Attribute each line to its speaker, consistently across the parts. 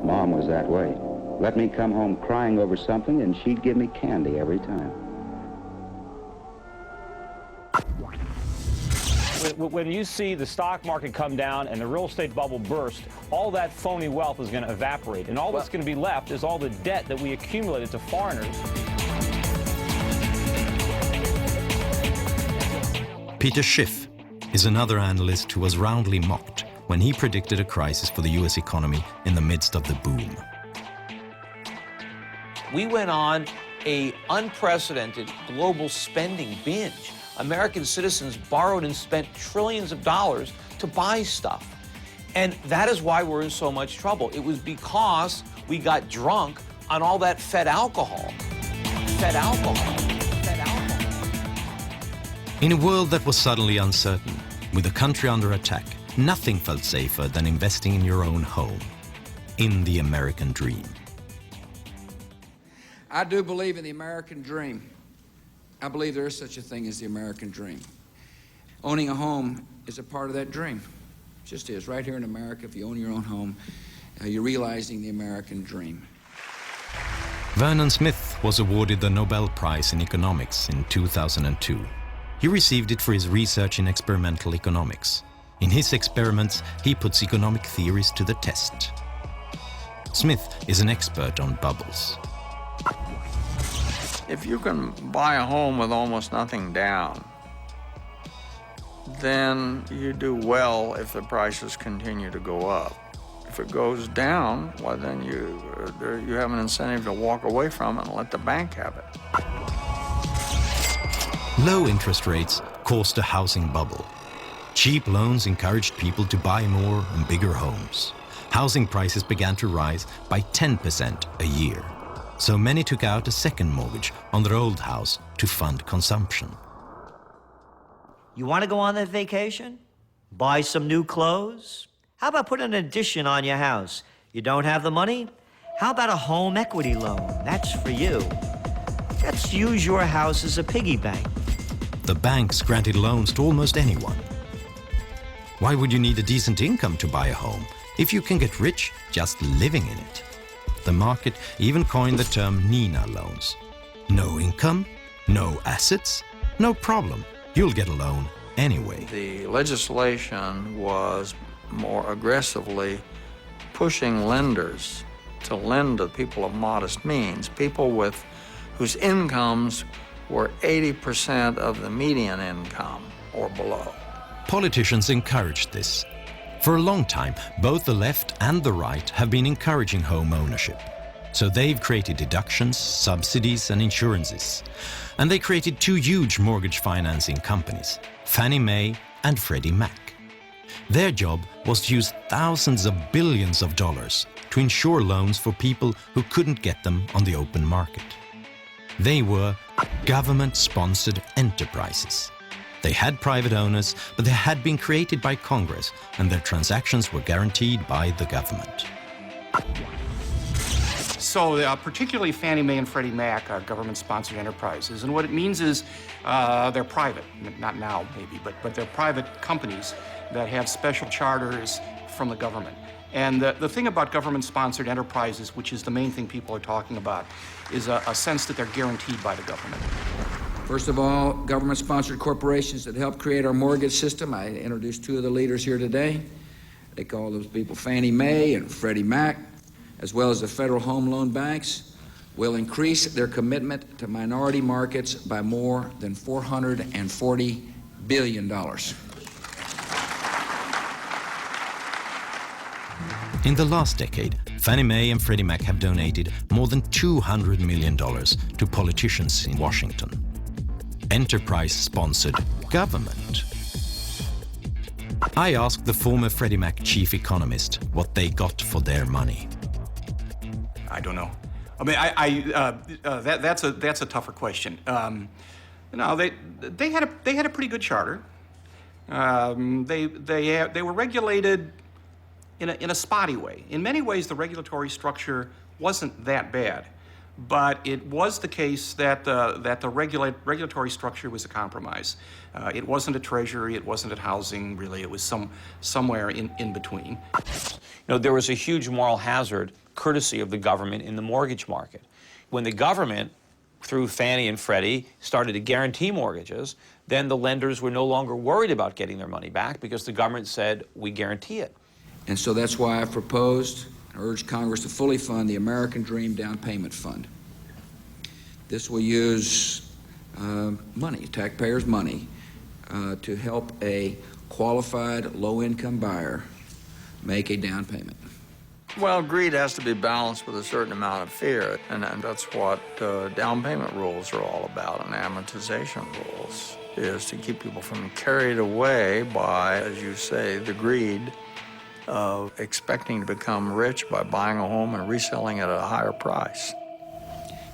Speaker 1: Mom was that way. Let me come home crying over something, and she'd give me candy every time.
Speaker 2: When you see the stock market come down and the real estate bubble burst, all that phony wealth is going to evaporate. And all that's going to be left is all the debt that we accumulated to foreigners.
Speaker 3: Peter Schiff is another analyst who was roundly mocked when he predicted a crisis for the US economy in the midst of the boom.
Speaker 4: We went on an unprecedented global spending binge. American citizens borrowed and spent trillions of dollars to buy stuff. And that is why we're in so much trouble. It was because we got drunk on all that fed alcohol. Fed alcohol. Fed alcohol.
Speaker 3: In a world that was suddenly uncertain, with the country under attack, nothing felt safer than investing in your own home, in the American dream.
Speaker 5: I do believe in the American dream. I believe there is such a thing as the American dream. Owning a home is a part of that dream. It just is. Right here in America, if you own your own home, you're realizing the American dream.
Speaker 3: Vernon Smith was awarded the Nobel Prize in Economics in 2002. He received it for his research in experimental economics. In his experiments, he puts economic theories to the test. Smith is an expert on bubbles.
Speaker 6: If you can buy a home with almost nothing down, then you do well if the prices continue to go up. If it goes down, well, then you have an incentive to walk away from it and let the bank have it.
Speaker 3: Low interest rates caused a housing bubble. Cheap loans encouraged people to buy more and bigger homes. Housing prices began to rise by 10% a year. So many took out a second mortgage on their old house to fund consumption.
Speaker 7: You want to go on that vacation? Buy some new clothes? How about putting an addition on your house? You don't have the money? How about a home equity loan? That's for you. Let's use your house as a piggy bank.
Speaker 3: The banks granted loans to almost anyone. Why would you need a decent income to buy a home if you can get rich just living in it? The market even coined the term Nina loans. No income, no assets, no problem. You'll get a loan anyway.
Speaker 6: The legislation was more aggressively pushing lenders to lend to people of modest means, people whose incomes were 80% of the median income or below.
Speaker 3: Politicians encouraged this. For a long time, both the left and the right have been encouraging home ownership. So they've created deductions, subsidies, and insurances. And they created two huge mortgage financing companies, Fannie Mae and Freddie Mac. Their job was to use thousands of billions of dollars to insure loans for people who couldn't get them on the open market. They were government-sponsored enterprises. They had private owners, but they had been created by Congress, and their transactions were guaranteed by the government.
Speaker 8: So particularly Fannie Mae and Freddie Mac are government-sponsored enterprises. And what it means is they're private, not now maybe, but they're private companies that have special charters from the government. And the thing about government-sponsored enterprises, which is the main thing people are talking about, is a sense that they're guaranteed by the government.
Speaker 5: First of all, government-sponsored corporations that help create our mortgage system. I introduced two of the leaders here today. They call those people Fannie Mae and Freddie Mac, as well as the federal home loan banks, will increase their commitment to minority markets by more than $440 billion.
Speaker 3: In the last decade, Fannie Mae and Freddie Mac have donated more than $200 million to politicians in Washington. Enterprise-sponsored government. I asked the former Freddie Mac chief economist what they got for their money.
Speaker 8: I don't know. I mean, that's a tougher question. No, they had a pretty good charter. They were regulated in a spotty way. In many ways, the regulatory structure wasn't that bad, but it was the case that the regulatory structure was a compromise. It wasn't a treasury, it wasn't a housing, really. It was somewhere in between.
Speaker 4: You know, there was a huge moral hazard courtesy of the government in the mortgage market. When the government, through Fannie and Freddie, started to guarantee mortgages, then the lenders were no longer worried about getting their money back because the government said, we guarantee it.
Speaker 5: And so that's why I've proposed and urged Congress to fully fund the American Dream Down Payment Fund. This will use money, taxpayers' money, to help a qualified low-income buyer make a down payment.
Speaker 6: Well, greed has to be balanced with a certain amount of fear, and that's what down payment rules are all about, and amortization rules, is to keep people from carried away by, as you say, the greed of expecting to become rich by buying a home and reselling it at a higher price.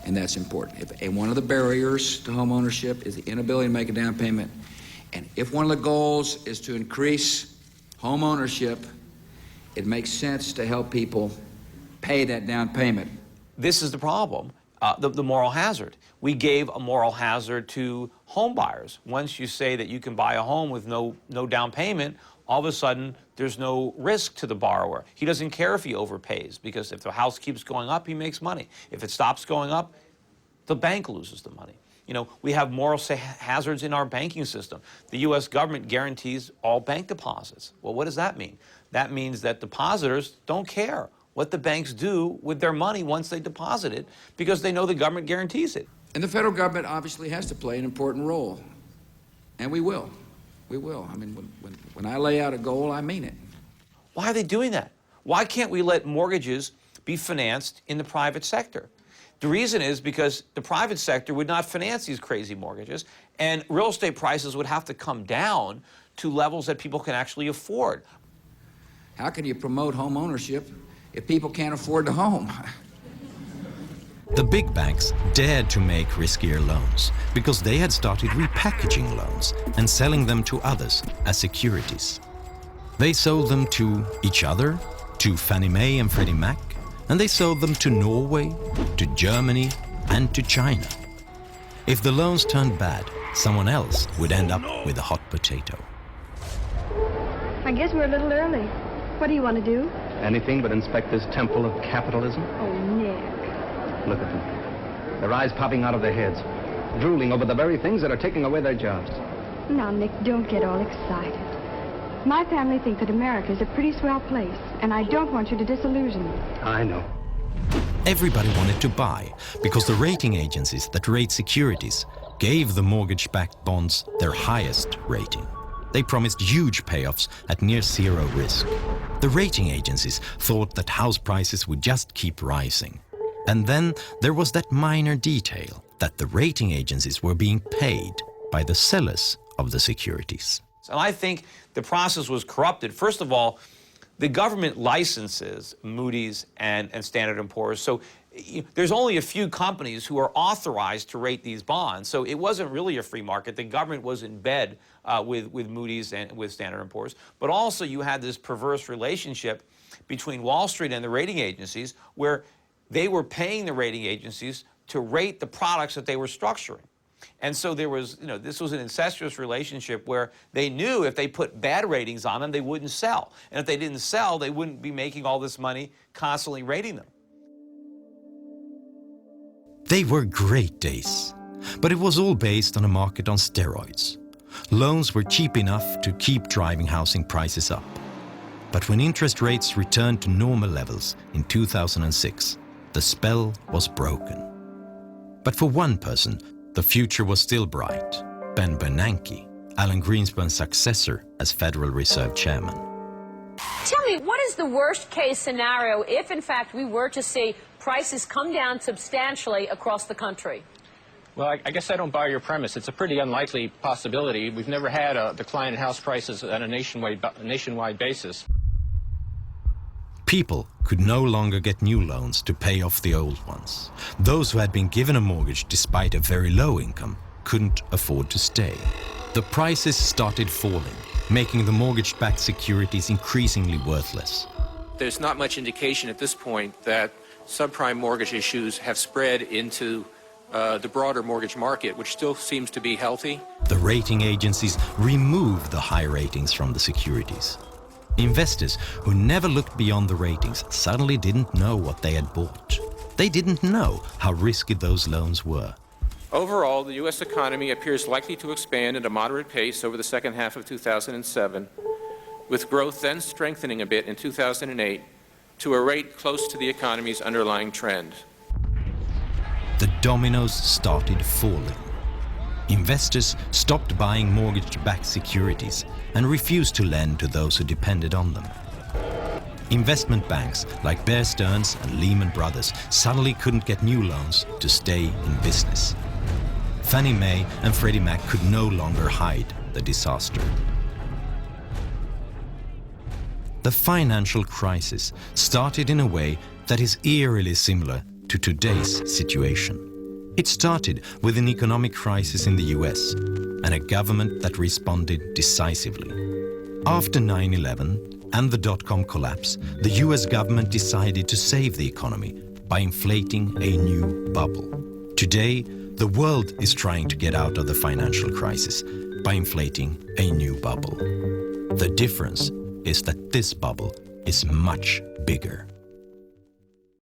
Speaker 5: And that's important. And one of the barriers to home ownership is the inability to make a down payment. And if one of the goals is to increase home ownership, it makes sense to help people pay that down payment.
Speaker 4: This is the problem, the moral hazard. We gave a moral hazard to home buyers. Once you say that you can buy a home with no down payment, all of a sudden there's no risk to the borrower. He doesn't care if he overpays, because if the house keeps going up, he makes money. If it stops going up, the bank loses the money. You know, we have moral hazards in our banking system. The U.S. government guarantees all bank deposits. Well, what does that mean? That means that depositors don't care what the banks do with their money once they deposit it, because they know the government guarantees it.
Speaker 5: And the federal government obviously has to play an important role, and we will. We will. I mean, when I lay out a goal, I mean it.
Speaker 4: Why are they doing that? Why can't we let mortgages be financed in the private sector? The reason is because the private sector would not finance these crazy mortgages, and real estate prices would have to come down to levels that people can actually afford.
Speaker 5: How can you promote home ownership if people can't afford the home?
Speaker 3: The big banks dared to make riskier loans because they had started repackaging loans and selling them to others as securities. They sold them to each other, to Fannie Mae and Freddie Mac, and they sold them to Norway, to Germany, and to China. If the loans turned bad, someone else would end up with a hot potato.
Speaker 9: I guess we're a little early. What do you want to do?
Speaker 1: Anything but inspect this temple of capitalism?
Speaker 9: Oh, Nick.
Speaker 1: Look at them. Their eyes popping out of their heads, drooling over the very things that are taking away their jobs.
Speaker 9: Now, Nick, don't get all excited. My family think that America is a pretty swell place, and I don't want you to disillusion me.
Speaker 1: I know.
Speaker 3: Everybody wanted to buy because the rating agencies that rate securities gave the mortgage-backed bonds their highest rating. They promised huge payoffs at near zero risk. The rating agencies thought that house prices would just keep rising. And then there was that minor detail that the rating agencies were being paid by the sellers of the securities.
Speaker 4: And I think the process was corrupted. First of all, the government licenses Moody's and Standard & Poor's. So there's only a few companies who are authorized to rate these bonds. So it wasn't really a free market. The government was in bed with Moody's and with Standard & Poor's. But also you had this perverse relationship between Wall Street and the rating agencies, where they were paying the rating agencies to rate the products that they were structuring. And so there was, this was an incestuous relationship where they knew if they put bad ratings on them, they wouldn't sell. And if they didn't sell, they wouldn't be making all this money constantly rating them.
Speaker 3: They were great days, but it was all based on a market on steroids. Loans were cheap enough to keep driving housing prices up. But when interest rates returned to normal levels in 2006, the spell was broken. But for one person, the future was still bright. Ben Bernanke, Alan Greenspan's successor as Federal Reserve Chairman.
Speaker 10: Tell me, what is the worst-case scenario if, in fact, we were to see prices come down substantially across the country?
Speaker 11: Well, I guess I don't buy your premise. It's a pretty unlikely possibility. We've never had a decline in house prices on a nationwide basis.
Speaker 3: People could no longer get new loans to pay off the old ones. Those who had been given a mortgage despite a very low income couldn't afford to stay. The prices started falling, making the mortgage-backed securities increasingly worthless.
Speaker 11: There's not much indication at this point that subprime mortgage issues have spread into the broader mortgage market, which still seems to be healthy.
Speaker 3: The rating agencies removed the high ratings from the securities. Investors who never looked beyond the ratings suddenly didn't know what they had bought. They didn't know how risky those loans were.
Speaker 11: Overall, the U.S. economy appears likely to expand at a moderate pace over the second half of 2007, with growth then strengthening a bit in 2008 to a rate close to the economy's underlying trend.
Speaker 3: The dominoes started falling. Investors stopped buying mortgage-backed securities and refused to lend to those who depended on them. Investment banks like Bear Stearns and Lehman Brothers suddenly couldn't get new loans to stay in business. Fannie Mae and Freddie Mac could no longer hide the disaster. The financial crisis started in a way that is eerily similar to today's situation. It started with an economic crisis in the US and a government that responded decisively. After 9/11 and the dot-com collapse, the US government decided to save the economy by inflating a new bubble. Today, the world is trying to get out of the financial crisis by inflating a new bubble. The difference is that this bubble is much bigger.